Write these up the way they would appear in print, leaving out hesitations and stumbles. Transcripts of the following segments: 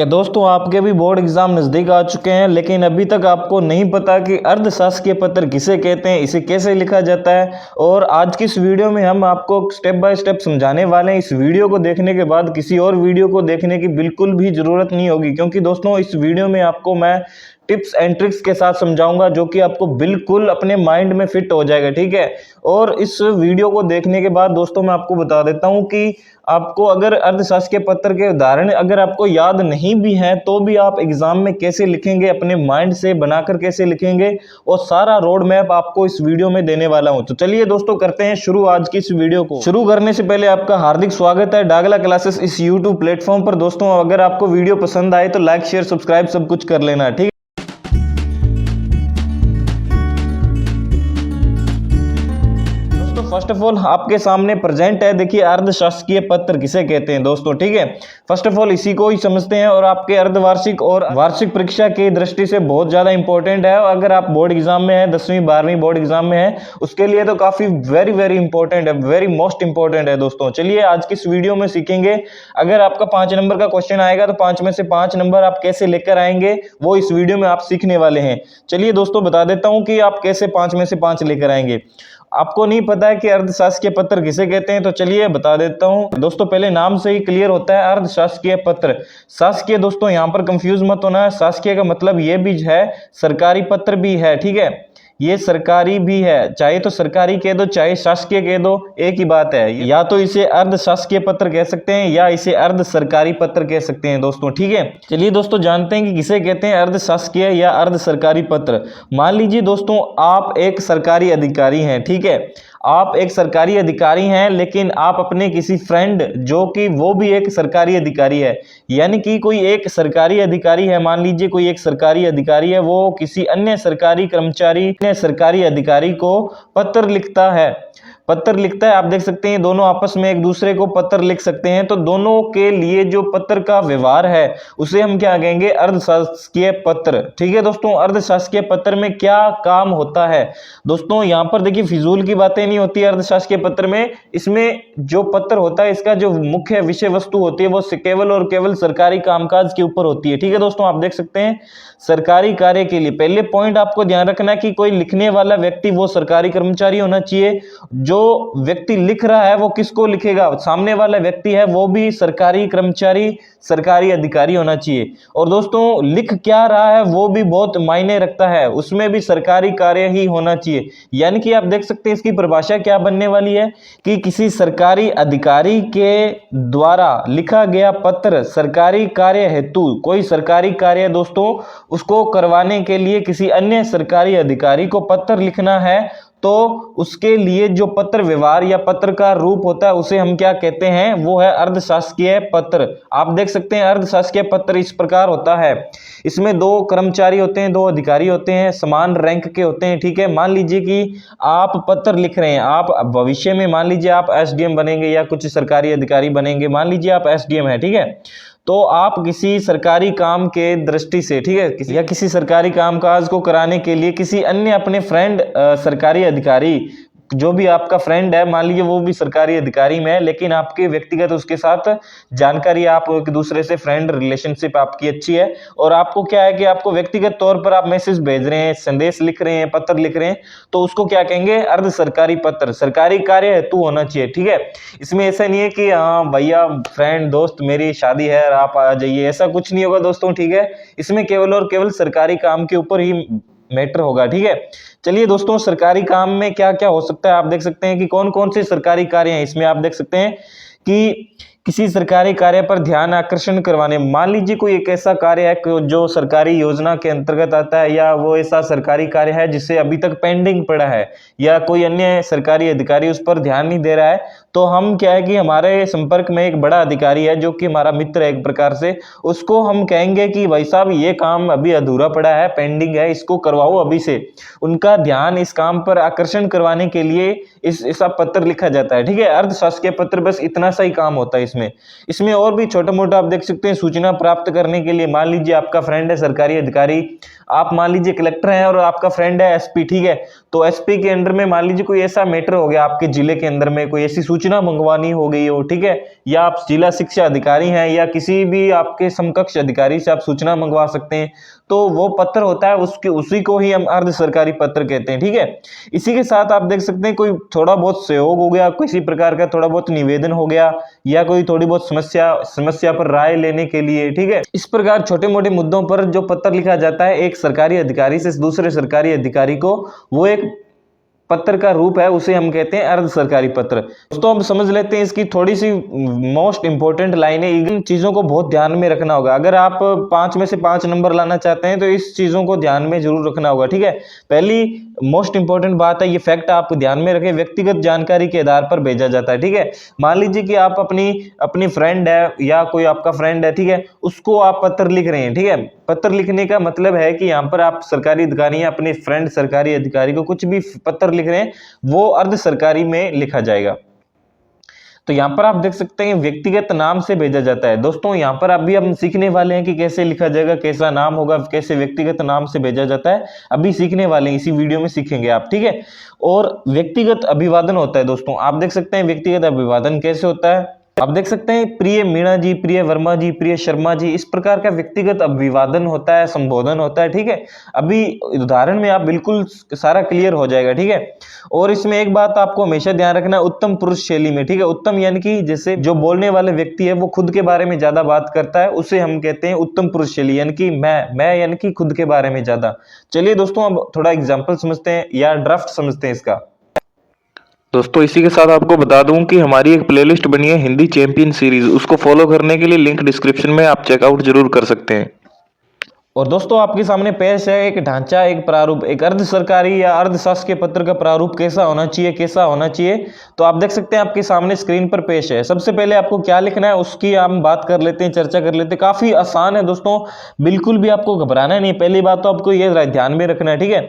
क्या दोस्तों आपके भी बोर्ड एग्जाम नज़दीक आ चुके हैं, लेकिन अभी तक आपको नहीं पता कि अर्धशासकीय पत्र किसे कहते हैं, इसे कैसे लिखा जाता है। और आज की इस वीडियो में हम आपको स्टेप बाय स्टेप समझाने वाले हैं। इस वीडियो को देखने के बाद किसी और वीडियो को देखने की बिल्कुल भी ज़रूरत नहीं होगी, क्योंकि दोस्तों इस वीडियो में आपको मैं टिप्स एंड ट्रिक्स के साथ समझाऊंगा जो कि आपको बिल्कुल अपने माइंड में फिट हो जाएगा, ठीक है। और इस वीडियो को देखने के बाद दोस्तों मैं आपको बता देता हूं कि आपको अगर अर्थशास्त्र के पत्र के उदाहरण अगर आपको याद नहीं भी हैं तो भी आप एग्जाम में कैसे लिखेंगे, अपने माइंड से बनाकर कैसे लिखेंगे, और सारा रोड मैप आपको इस वीडियो में देने वाला हूं। तो चलिए दोस्तों करते हैं शुरू आज की इस वीडियो को। शुरू करने से पहले आपका हार्दिक स्वागत है डागला क्लासेस इस यूट्यूब प्लेटफॉर्म पर। दोस्तों अगर आपको वीडियो पसंद आए तो लाइक शेयर सब्सक्राइब सब कुछ कर लेना, ठीक है। फर्स्ट ऑफ ऑल आपके सामने प्रेजेंट है, देखिए अर्धशासकीय पत्र किसे कहते हैं दोस्तों, ठीक है। फर्स्ट ऑफ ऑल इसी को ही समझते हैं, और आपके अर्धवार्षिक और वार्षिक परीक्षा की दृष्टि से बहुत ज्यादा इंपॉर्टेंट है। अगर आप बोर्ड एग्जाम में है, 10वीं 12वीं बोर्ड एग्जाम में है, उसके लिए तो काफी वेरी वेरी इंपॉर्टेंट है, वेरी मोस्ट इंपॉर्टेंट है दोस्तों। चलिए आज की इस वीडियो में सीखेंगे, अगर आपका 5 नंबर का क्वेश्चन आएगा तो 5 में से 5 नंबर आप कैसे लेकर आएंगे वो इस वीडियो में आप सीखने वाले हैं। चलिए दोस्तों बता देता हूं कि आप कैसे 5 में से 5 लेकर आएंगे। आपको नहीं पता है कि अर्थशास्त्रीय पत्र किसे कहते हैं, तो चलिए बता देता हूं दोस्तों। पहले नाम से ही क्लियर होता है अर्थशास्त्रीय पत्र। शासकीय दोस्तों यहां पर कंफ्यूज मत होना है, शासकीय का मतलब ये भी है सरकारी पत्र भी है, ठीक है। ये सरकारी भी है, चाहे तो सरकारी कह दो चाहे शासकीय कह दो, एक ही बात है। या तो इसे अर्ध शासकीय पत्र कह सकते हैं या इसे अर्ध सरकारी पत्र कह सकते हैं दोस्तों, ठीक है। चलिए दोस्तों जानते हैं कि किसे कहते हैं अर्ध शासकीय या अर्ध सरकारी पत्र। मान लीजिए दोस्तों आप एक सरकारी अधिकारी हैं, ठीक है। आप एक सरकारी अधिकारी हैं, लेकिन आप अपने किसी फ्रेंड जो कि वो भी एक सरकारी अधिकारी है, यानी कि कोई एक सरकारी अधिकारी है, मान लीजिए कोई एक सरकारी अधिकारी है, वो किसी अन्य सरकारी कर्मचारी अन्य सरकारी अधिकारी को पत्र लिखता है। आप देख सकते हैं दोनों आपस में एक दूसरे को पत्र लिख सकते हैं, तो दोनों के लिए जो पत्र का व्यवहार है उसे हम क्या कहेंगे, अर्धशासकीय पत्र, ठीक है दोस्तों। अर्धशासकीय पत्र में क्या काम होता है दोस्तों, यहां पर देखिए फिजूल की बातें नहीं होती अर्धशासकीय पत्र में। इसमें जो पत्र होता है इसका जो मुख्य विषय वस्तु होती है वो केवल और केवल सरकारी कामकाज के ऊपर होती है, ठीक है दोस्तों। आप देख सकते हैं सरकारी कार्य के लिए पहले पॉइंट आपको ध्यान रखना है कि कोई लिखने वाला व्यक्ति वो सरकारी कर्मचारी होना चाहिए। जो व्यक्ति लिख रहा है वो किसको लिखेगा, सामने वाला व्यक्ति है वो भी सरकारी कर्मचारी सरकारी अधिकारी होना चाहिए। और दोस्तों लिख क्या रहा है वो भी बहुत मायने रखता है, उसमें भी सरकारी कार्य ही होना चाहिए। यानी कि आप देख सकते हैं इसकी परिभाषा क्या बनने वाली है कि किसी सरकारी अधिकारी के द्वारा लिखा गया पत्र सरकारी कार्य हेतु, कोई सरकारी कार्य दोस्तों उसको करवाने के लिए किसी अन्य सरकारी अधिकारी को पत्र लिखना है, तो उसके लिए जो पत्र व्यवहार या पत्र का रूप होता है उसे हम क्या कहते हैं, वो है अर्धशासकीय पत्र। आप देख सकते हैं अर्धशासकीय पत्र इस प्रकार होता है, इसमें 2 कर्मचारी होते हैं, 2 अधिकारी होते हैं, समान रैंक के होते हैं, ठीक है। मान लीजिए कि आप पत्र लिख रहे हैं, आप भविष्य में मान लीजिए आप एसडीएम बनेंगे या कुछ सरकारी अधिकारी बनेंगे, मान लीजिए आप एसडीएम है, ठीक है। तो आप किसी सरकारी काम के दृष्टि से, ठीक है, या किसी सरकारी कामकाज को कराने के लिए किसी अन्य अपने फ्रेंड सरकारी अधिकारी, जो भी आपका फ्रेंड है, मान लीजिए वो भी सरकारी अधिकारी में है, लेकिन आपके व्यक्तिगत उसके साथ जानकारी, आप एक दूसरे से फ्रेंड रिलेशनशिप आपकी अच्छी है, और आपको क्या है कि आपको व्यक्तिगत तौर पर आप मैसेज भेज रहे हैं, संदेश लिख रहे हैं, पत्र लिख रहे हैं, तो उसको क्या कहेंगे, अर्ध सरकारी पत्र, सरकारी कार्य हेतु होना चाहिए, ठीक है। इसमें ऐसा नहीं है कि हाँ भैया फ्रेंड दोस्त मेरी शादी है और आप आ जाइए, ऐसा कुछ नहीं होगा दोस्तों, ठीक है। इसमें केवल और केवल सरकारी काम के ऊपर ही मैटर होगा, ठीक है। चलिए दोस्तों सरकारी काम में क्या क्या हो सकता है, आप देख सकते हैं कि कौन कौन से सरकारी कार्य हैं। इसमें आप देख सकते हैं कि किसी सरकारी कार्य पर ध्यान आकर्षण करवाने, मान लीजिए कोई एक ऐसा कार्य है जो सरकारी योजना के अंतर्गत आता है, या वो ऐसा सरकारी कार्य है जिससे अभी तक पेंडिंग पड़ा है, या कोई अन्य सरकारी अधिकारी उस पर ध्यान नहीं दे रहा है, तो हम क्या है कि हमारे संपर्क में एक बड़ा अधिकारी है जो कि हमारा मित्र है एक प्रकार से, उसको हम कहेंगे कि भाई साहब ये काम अभी अधूरा पड़ा है, पेंडिंग है, इसको करवाओ अभी से। उनका ध्यान इस काम पर आकर्षण करवाने के लिए ऐसा पत्र लिखा जाता है, ठीक है। अर्धशासकीय पत्र बस इतना सा ही काम होता है इसमें और भी छोटा मोटा आप देख सकते हैं सूचना प्राप्त करने के लिए, मान लीजिए आपका फ्रेंड है सरकारी अधिकारी, आप मान लीजिए कलेक्टर हैं और आपका फ्रेंड है एसपी, ठीक है, तो एसपी के अंडर में मान लीजिए कोई ऐसा मैटर हो गया, आपके जिले के अंदर में कोई ऐसी सूचना मंगवानी हो गई हो, ठीक है, या आप जिला शिक्षा अधिकारी हैं या किसी भी आपके समकक्ष अधिकारी से आप सूचना मंगवा सकते हैं, तो वो पत्र होता है उसके उसी को ही हम अर्ध सरकारी पत्र कहते हैं, ठीक है। इसी के साथ आप देख सकते हैं कोई थोड़ा बहुत सहयोग हो गया, किसी प्रकार का थोड़ा बहुत निवेदन हो गया, या कोई थोड़ी बहुत समस्या पर राय लेने के लिए, ठीक है। इस प्रकार छोटे मोटे मुद्दों पर जो पत्र लिखा जाता है एक सरकारी अधिकारी से दूसरे सरकारी अधिकारी को, वो एक पत्र का रूप है, उसे हम कहते हैं अर्ध सरकारी पत्र। दोस्तों हम समझ लेते हैं इसकी थोड़ी सी मोस्ट इंपोर्टेंट लाइनें, इन चीजों को बहुत ध्यान में रखना होगा। अगर आप 5 में से 5 नंबर लाना चाहते हैं तो इस चीजों को ध्यान में जरूर रखना होगा, ठीक है। पहली मोस्ट इंपोर्टेंट बात है, ये फैक्ट आप ध्यान में रखें, व्यक्तिगत जानकारी के आधार पर भेजा जाता है, ठीक है। मान लीजिए कि आप अपनी फ्रेंड है या कोई आपका फ्रेंड है, ठीक है, उसको आप पत्र लिख रहे हैं, ठीक है। पत्र लिखने का मतलब है कि यहाँ पर आप सरकारी अधिकारी या अपने फ्रेंड सरकारी अधिकारी को कुछ भी पत्र लिख रहे हैं वो अर्ध सरकारी में लिखा जाएगा। तो यहाँ पर आप देख सकते हैं व्यक्तिगत नाम से भेजा जाता है। दोस्तों यहाँ पर अभी हम सीखने वाले हैं कि कैसे लिखा जाएगा, कैसा नाम होगा, कैसे व्यक्तिगत नाम से भेजा जाता है, अभी सीखने वाले हैं, इसी वीडियो में सीखेंगे आप, ठीक है। और व्यक्तिगत अभिवादन होता है दोस्तों, आप देख सकते हैं व्यक्तिगत अभिवादन कैसे होता है। आप देख सकते हैं प्रिय मीणा जी, प्रिय वर्मा जी, प्रिय शर्मा जी, इस प्रकार का व्यक्तिगत अभिवादन होता है, संबोधन होता है, ठीक है। अभी उदाहरण में आप बिल्कुल सारा क्लियर हो जाएगा, ठीक है। और इसमें एक बात आपको हमेशा ध्यान रखना, उत्तम पुरुष शैली में, ठीक है। उत्तम यानी कि जैसे जो बोलने वाले व्यक्ति है वो खुद के बारे में ज्यादा बात करता है, उसे हम कहते हैं उत्तम पुरुष शैली, यानी कि मैं यानी कि खुद के बारे में ज्यादा। चलिए दोस्तों अब थोड़ा एग्जाम्पल समझते हैं या ड्राफ्ट समझते हैं इसका। दोस्तों इसी के साथ आपको बता दूं कि हमारी एक प्लेलिस्ट बनी है हिंदी चैंपियन सीरीज, उसको फॉलो करने के लिए लिंक डिस्क्रिप्शन में आप चेकआउट जरूर कर सकते हैं। और दोस्तों आपके सामने पेश है एक ढांचा, एक प्रारूप, एक अर्ध सरकारी या अर्ध शासकीय पत्र का प्रारूप कैसा होना चाहिए, कैसा होना चाहिए। तो आप देख सकते हैं आपके सामने स्क्रीन पर पेश है। सबसे पहले आपको क्या लिखना है उसकी हम बात कर लेते हैं, चर्चा कर लेते हैं। काफी आसान है दोस्तों, बिल्कुल भी आपको घबराना नहीं। पहली बात तो आपको ये ध्यान में रखना है, ठीक है।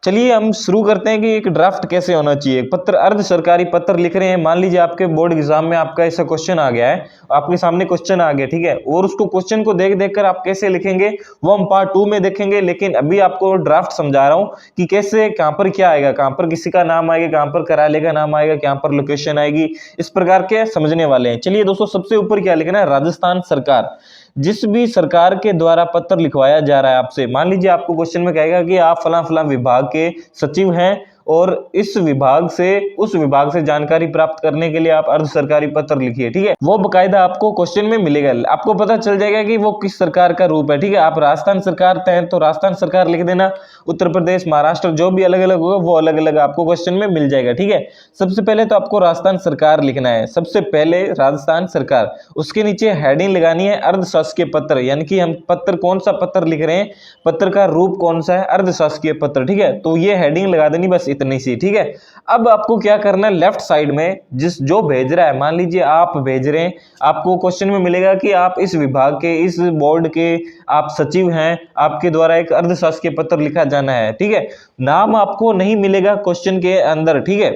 चलिए हम शुरू करते हैं कि एक ड्राफ्ट कैसे होना चाहिए। पत्र, अर्ध सरकारी पत्र लिख रहे हैं, मान लीजिए आपके बोर्ड एग्जाम में आपका ऐसा क्वेश्चन आ गया है, आपके सामने क्वेश्चन आ गया, ठीक है, और उसको क्वेश्चन को देख देख कर आप कैसे लिखेंगे वो हम पार्ट 2 में देखेंगे। लेकिन अभी आपको ड्राफ्ट समझा रहा हूं कि कैसे, कहां पर क्या आएगा, कहां पर किसी का नाम आएगा, कहां पर कार्यालय का नाम आएगा, कहां पर लोकेशन आएगी, इस प्रकार के समझने वाले हैं। चलिए दोस्तों सबसे ऊपर क्या लिखना है, राजस्थान सरकार। जिस भी सरकार के द्वारा पत्र लिखवाया जा रहा है आपसे, मान लीजिए आपको क्वेश्चन में कहेगा कि आप फला फला विभाग के सचिव हैं और इस विभाग से उस विभाग से जानकारी प्राप्त करने के लिए आप अर्ध सरकारी पत्र लिखिए, ठीक है। वो बकायदा आपको क्वेश्चन में मिलेगा, आपको पता चल जाएगा कि वो किस सरकार का रूप है, ठीक है। आप राजस्थान सरकार हैं तो राजस्थान सरकार लिख देना, उत्तर प्रदेश, महाराष्ट्र, जो भी अलग अलग होगा वो अलग अलग आपको क्वेश्चन में मिल जाएगा, ठीक है। सबसे पहले तो आपको राजस्थान सरकार लिखना है, सबसे पहले राजस्थान सरकार, उसके नीचे हेडिंग लगानी है अर्ध शासकीय पत्र, यानी कि हम पत्र, कौन सा पत्र लिख रहे हैं, पत्र का रूप कौन सा है, अर्ध शासकीय पत्र, ठीक है। तो ये हेडिंग लगा देनी बस इतनी सी, ठीक है। अब आपको क्या करना है, लेफ्ट साइड में जो भेज रहा है, मान लीजिए आप भेज रहे हैं, आपको क्वेश्चन में मिलेगा कि आप इस विभाग के, इस बोर्ड के आप सचिव हैं, आपके द्वारा एक अर्ध शासकीय पत्र लिखा जाना है, ठीक है। नाम आपको नहीं मिलेगा क्वेश्चन के अंदर, ठीक है।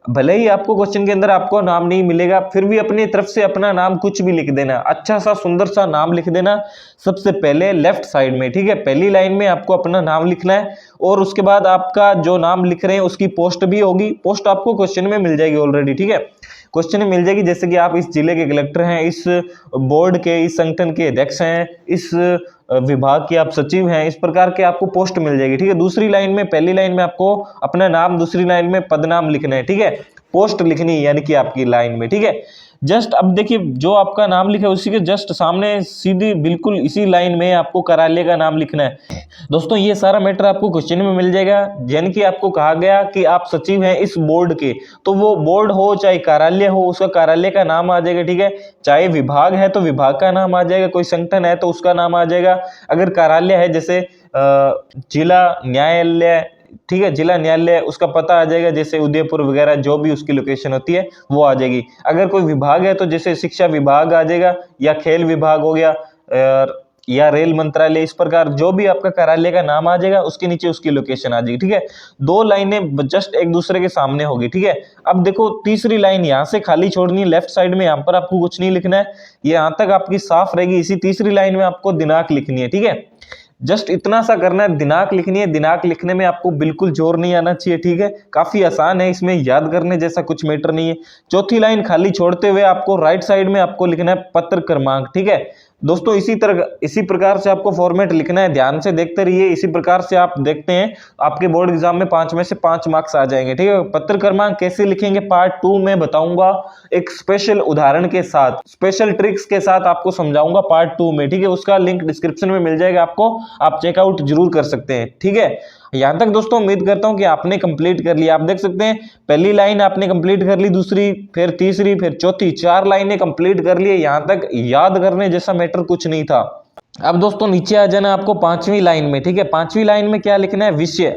भले ही आपको क्वेश्चन के अंदर आपको नाम नहीं मिलेगा, फिर भी अपनी तरफ से अपना नाम कुछ भी लिख देना, अच्छा सा सुंदर सा नाम लिख देना सबसे पहले लेफ्ट साइड में, ठीक है। पहली लाइन में आपको अपना नाम लिखना है और उसके बाद आपका जो नाम लिख रहे हैं उसकी पोस्ट भी होगी, पोस्ट आपको क्वेश्चन में मिल जाएगी ऑलरेडी, ठीक है। क्वेश्चन में मिल जाएगी, जैसे कि आप इस जिले के कलेक्टर हैं, इस बोर्ड के, इस संगठन के अध्यक्ष हैं, इस विभाग के आप सचिव हैं, इस प्रकार के आपको पोस्ट मिल जाएगी, ठीक है। दूसरी लाइन में, पहली लाइन में आपको अपना नाम, दूसरी लाइन में पदनाम लिखना है, ठीक है। पोस्ट लिखनी है यानी कि आपकी लाइन में, ठीक है। जस्ट अब देखिए जो आपका नाम लिखा है उसी के जस्ट सामने सीधी बिल्कुल इसी लाइन में आपको कार्यालय का नाम लिखना है। दोस्तों ये सारा मैटर आपको क्वेश्चन में मिल जाएगा, यानी कि आपको कहा गया कि आप सचिव हैं इस बोर्ड के, तो वो बोर्ड हो चाहे कार्यालय हो, उसका कार्यालय का नाम आ जाएगा, ठीक है। चाहे विभाग है तो विभाग का नाम आ जाएगा, कोई संगठन है तो उसका नाम आ जाएगा। अगर कार्यालय है जैसे जिला न्यायालय, ठीक है, जिला न्यायालय, उसका पता आ जाएगा, जैसे उदयपुर वगैरह जो भी उसकी लोकेशन होती है वो आ जाएगी। अगर कोई विभाग है तो जैसे शिक्षा विभाग आ जाएगा, या खेल विभाग हो गया, या रेल मंत्रालय, इस प्रकार जो भी आपका कार्यालय का नाम आ जाएगा उसके नीचे उसकी लोकेशन आ जाएगी, ठीक है। दो लाइनें जस्ट एक दूसरे के सामने होगी, ठीक है। अब देखो तीसरी लाइन यहाँ से खाली छोड़नी है लेफ्ट साइड में, यहाँ पर आपको कुछ नहीं लिखना है, ये यहाँ तक आपकी साफ रहेगी। इसी तीसरी लाइन में आपको दिनांक लिखनी है, ठीक है। जस्ट इतना सा करना है, दिनांक लिखनी है। दिनांक लिखने में आपको बिल्कुल जोर नहीं आना चाहिए, ठीक है, काफी आसान है, इसमें याद करने जैसा कुछ मैटर नहीं है। चौथी लाइन खाली छोड़ते हुए आपको राइट साइड में आपको लिखना है पत्र क्रमांक, ठीक है दोस्तों। इसी प्रकार से आपको फॉर्मेट लिखना है, ध्यान से देखते रहिए। इसी प्रकार से आप देखते हैं आपके बोर्ड एग्जाम में 5 में से 5 मार्क्स आ जाएंगे, ठीक है। पत्र क्रमांक कैसे लिखेंगे पार्ट 2 में बताऊंगा, एक स्पेशल उदाहरण के साथ, स्पेशल ट्रिक्स के साथ आपको समझाऊंगा पार्ट 2 में, ठीक है। उसका लिंक डिस्क्रिप्शन में मिल जाएगा आपको, आप चेकआउट जरूर कर सकते हैं, ठीक है। यहां तक दोस्तों उम्मीद करता हूं कि आपने कंप्लीट कर लिया। आप देख सकते हैं पहली लाइन आपने कंप्लीट कर ली, दूसरी, फिर तीसरी, फिर चौथी, 4 लाइनें कंप्लीट कर ली। यहां तक याद करने जैसा मैटर कुछ नहीं था। अब दोस्तों नीचे आ जाना आपको 5वीं लाइन में, ठीक है। 5वीं लाइन में क्या लिखना है, विषय।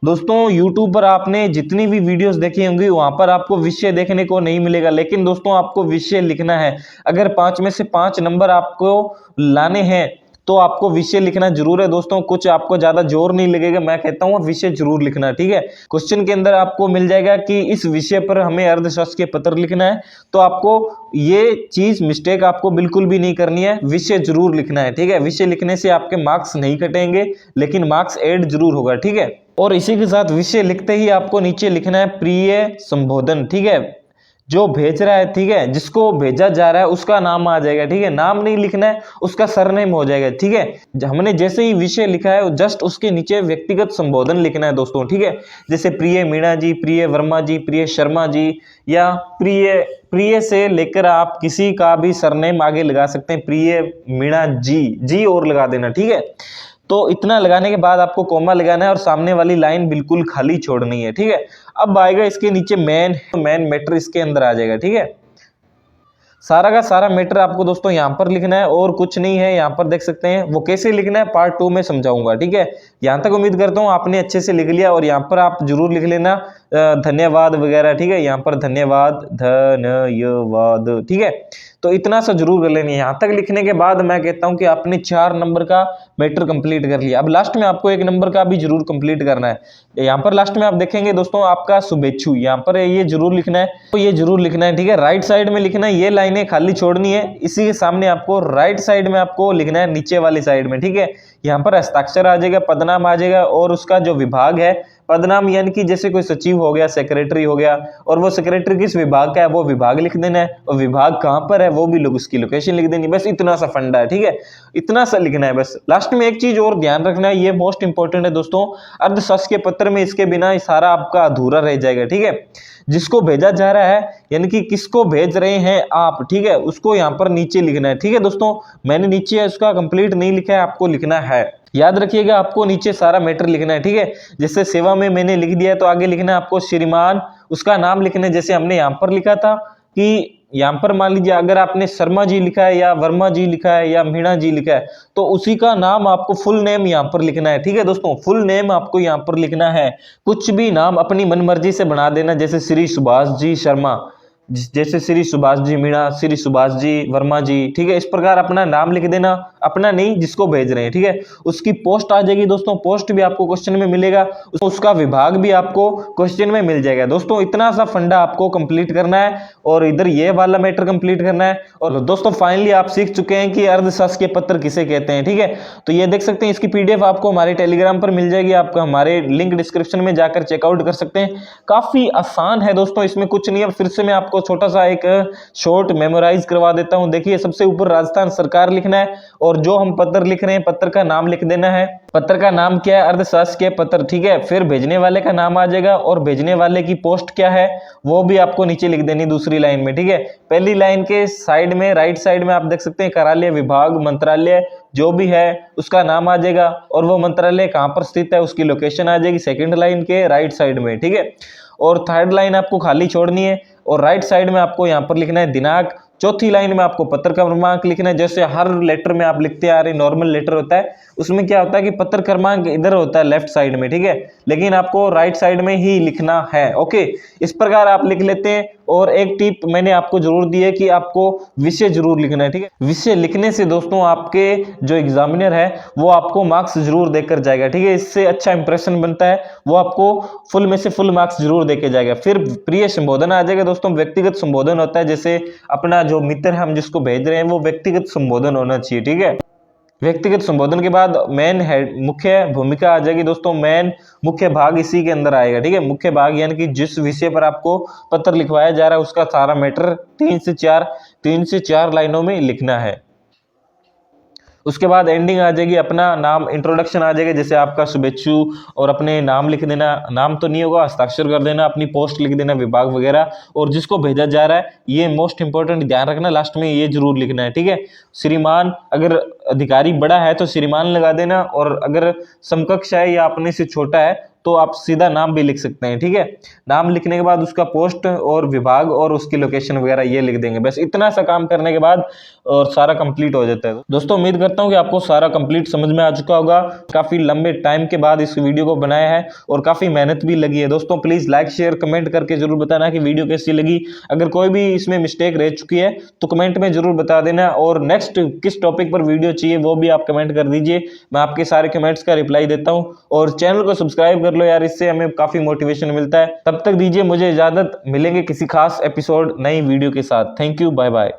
दोस्तों YouTube पर आपने जितनी भी वीडियोस देखी होंगी वहां पर आपको विषय देखने को नहीं मिलेगा, लेकिन दोस्तों आपको विषय लिखना है। अगर 5 में से 5 नंबर आपको लाने हैं तो आपको विषय लिखना जरूर है दोस्तों। कुछ आपको ज्यादा जोर नहीं लगेगा, मैं कहता हूँ विषय जरूर लिखना, ठीक है। क्वेश्चन के अंदर आपको मिल जाएगा कि इस विषय पर हमें अर्थशास्त्र के पत्र लिखना है, तो आपको ये चीज मिस्टेक आपको बिल्कुल भी नहीं करनी है, विषय जरूर लिखना है, ठीक है। विषय लिखने से आपके मार्क्स नहीं कटेंगे, लेकिन मार्क्स ऐड जरूर होगा, ठीक है। और इसी के साथ विषय लिखते ही आपको नीचे लिखना है प्रिय संबोधन, ठीक है। जो भेज रहा है, ठीक है, जिसको भेजा जा रहा है उसका नाम आ जाएगा, ठीक है। नाम नहीं लिखना है, उसका सरनेम हो जाएगा, ठीक है। हमने जैसे ही विषय लिखा है जस्ट उसके नीचे व्यक्तिगत संबोधन लिखना है दोस्तों, ठीक है। जैसे प्रिय मीणा जी, प्रिय वर्मा जी, प्रिय शर्मा जी, या प्रिय से लेकर आप किसी का भी सरनेम आगे लगा सकते हैं, प्रिय मीणा जी और लगा देना, ठीक है। तो इतना लगाने के बाद आपको कोमा लगाना है और सामने वाली लाइन बिल्कुल खाली छोड़नी है, ठीक है। अब आएगा इसके नीचे मेन मैटर, इसके अंदर आ जाएगा, ठीक है। सारा का सारा मैटर आपको दोस्तों यहाँ पर लिखना है और कुछ नहीं है। यहाँ पर देख सकते हैं, वो कैसे लिखना है पार्ट 2 में समझाऊंगा, ठीक है। यहाँ तक उम्मीद करता हूँ आपने अच्छे से लिख लिया, और यहाँ पर आप जरूर लिख लेना धन्यवाद वगैरह, ठीक है। यहाँ पर धन्यवाद, धन्यवाद, ठीक है। तो इतना सा जरूर कर लेनी है। यहाँ तक लिखने के बाद मैं कहता हूँ कि आपने 4 नंबर का मैटर कंप्लीट कर लिया। अब लास्ट में आपको 1 नंबर का भी जरूर कंप्लीट करना है। यहाँ पर लास्ट में आप देखेंगे दोस्तों आपका शुभेच्छु, यहाँ पर ये जरूर लिखना है, तो ये जरूर लिखना है, ठीक है। राइट साइड में लिखना है, ये लाइनें खाली छोड़नी है। इसी के सामने आपको राइट साइड में आपको लिखना है, नीचे वाली साइड में, ठीक है। यहाँ पर हस्ताक्षर आ जाएगा, पदनाम आ जाएगा, और उसका जो विभाग है, पदनाम यानी कि जैसे कोई सचिव हो गया, सेक्रेटरी हो गया, और वो सेक्रेटरी किस विभाग का है वो विभाग लिख देना है, और विभाग कहाँ पर है वो भी लोग उसकी लोकेशन लिख देनी। बस इतना सा फंडा है, ठीक है, इतना सा लिखना है बस। लास्ट में एक चीज और ध्यान रखना है, ये मोस्ट इंपॉर्टेंट है दोस्तों, अर्थशास्त्र के पत्र में इसके बिना सारा आपका अधूरा रह जाएगा, ठीक है। जिसको भेजा जा रहा है यानी कि किसको भेज रहे हैं आप, ठीक है, उसको यहाँ पर नीचे लिखना है, ठीक है दोस्तों। मैंने नीचे उसका कंप्लीट नहीं लिखा है, आपको लिखना है, याद रखिएगा, आपको नीचे सारा मैटर लिखना है, ठीक है। जैसे सेवा में मैंने लिख दिया है तो आगे लिखना है आपको श्रीमान, उसका नाम लिखना है। जैसे हमने यहाँ पर लिखा था कि यहाँ पर मान लीजिए अगर आपने शर्मा जी लिखा है या वर्मा जी लिखा है या मीणा जी लिखा है, तो उसी का नाम आपको फुल नेम यहाँ पर लिखना है, ठीक है दोस्तों। फुल नेम आपको यहाँ पर लिखना है, कुछ भी नाम अपनी मनमर्जी से बना देना, जैसे श्री सुभाष जी शर्मा, जैसे श्री सुभाष जी मीणा, श्री सुभाष जी वर्मा जी, ठीक है। इस प्रकार अपना नाम लिख देना, अपना नहीं जिसको भेज रहे हैं, ठीक है। उसकी पोस्ट आ जाएगी दोस्तों, पोस्ट भी आपको क्वेश्चन में मिलेगा, उसका विभाग भी आपको क्वेश्चन में मिल जाएगा दोस्तों। इतना सा फंडा आपको कंप्लीट करना है, और इधर ये वाला मैटर कंप्लीट करना है। और दोस्तों फाइनली आप सीख चुके हैं कि अर्थशास्त्र के पत्र किसे कहते हैं, ठीक है। तो ये देख सकते हैं, इसकी पीडीएफ आपको हमारे टेलीग्राम पर मिल जाएगी, आपको हमारे लिंक डिस्क्रिप्शन में जाकर चेकआउट कर सकते हैं। काफी आसान है दोस्तों, इसमें कुछ नहीं है। फिर से मैं आपको छोटा सा एक शॉर्ट मेमोराइज करवा देता हूं। देखिए सबसे ऊपर राजस्थान सरकार लिखना है, और जो हम पत्र लिख रहे हैं पत्र का नाम लिख देना है। पत्र का नाम क्या है, अर्थशास्त्र के पत्र, ठीक है। फिर भेजने वाले का नाम आ जाएगा, और भेजने वाले की पोस्ट क्या है वो भी आपको नीचे लिख देनी दूसरी लाइन में, ठीक है। पहली लाइन के साइड में राइट साइड में आप देख सकते हैं कार्यालय, विभाग, मंत्रालय जो भी है उसका नाम आ जाएगा, और वो मंत्रालय कहां पर स्थित है उसकी लोकेशन आ जाएगी सेकंड लाइन के राइट साइड में, ठीक है। और थर्ड लाइन आपको खाली छोड़नी है, और राइट साइड में आपको यहाँ पर लिखना है दिनांक। चौथी लाइन में आपको पत्र क्रमांक लिखना है, जैसे हर लेटर में आप लिखते आ रहे, नॉर्मल लेटर होता है उसमें क्या होता है कि पत्र क्रमांक इधर होता है लेफ्ट साइड में, ठीक है, लेकिन आपको राइट साइड में ही लिखना है, ओके। इस प्रकार आप लिख लेते हैं। और एक टिप मैंने आपको जरूर दी है कि आपको विषय जरूर लिखना है, ठीक है। विषय लिखने से दोस्तों आपके जो एग्जामिनर है वो आपको मार्क्स जरूर देकर जाएगा, ठीक है। इससे अच्छा इंप्रेशन बनता है, वो आपको फुल में से फुल मार्क्स जरूर देके जाएगा। फिर प्रिय संबोधन आ जाएगा दोस्तों, व्यक्तिगत संबोधन होता है, जैसे अपना जो मित्र है हम जिसको भेज रहे हैं वो व्यक्तिगत संबोधन होना चाहिए, ठीक है। व्यक्तिगत संबोधन के बाद मेन हेड मुख्य भूमिका आ जाएगी दोस्तों। मेन मुख्य भाग इसी के अंदर आएगा, ठीक है। मुख्य भाग यानी कि जिस विषय पर आपको पत्र लिखवाया जा रहा है उसका सारा मैटर 3 से 4 लाइनों में लिखना है। उसके बाद एंडिंग आ जाएगी, अपना नाम, इंट्रोडक्शन आ जाएगा, जैसे आपका शुभेच्छु और अपने नाम लिख देना, नाम तो नहीं होगा, हस्ताक्षर कर देना, अपनी पोस्ट लिख देना, विभाग वगैरह, और जिसको भेजा जा रहा है ये मोस्ट इंपॉर्टेंट ध्यान रखना, लास्ट में ये जरूर लिखना है, ठीक है। श्रीमान, अगर अधिकारी बड़ा है तो श्रीमान लगा देना, और अगर समकक्ष है या अपने से छोटा है तो आप सीधा नाम भी लिख सकते हैं, ठीक है। नाम लिखने के बाद उसका पोस्ट और विभाग और उसकी लोकेशन वगैरह ये लिख देंगे। बस इतना सा काम करने के बाद और सारा कंप्लीट हो जाता है। दोस्तों उम्मीद करता हूं कि आपको सारा कंप्लीट समझ में आ चुका होगा। काफी लंबे टाइम के बाद इस वीडियो को बनाया है और काफी मेहनत भी लगी है। दोस्तों प्लीज लाइक शेयर कमेंट करके जरूर बताना कि वीडियो कैसी लगी। अगर कोई भी इसमें मिस्टेक रह चुकी है तो कमेंट में जरूर बता देना, और नेक्स्ट किस टॉपिक पर वीडियो चाहिए वो भी आप कमेंट कर दीजिए, मैं आपके सारे कमेंट्स का रिप्लाई देता हूं। और चैनल को सब्सक्राइब कर लो यार, इससे हमें काफी मोटिवेशन मिलता है। तब तक दीजिए मुझे इजाजत, मिलेंगे किसी खास एपिसोड नई वीडियो के साथ। Thank you, bye bye.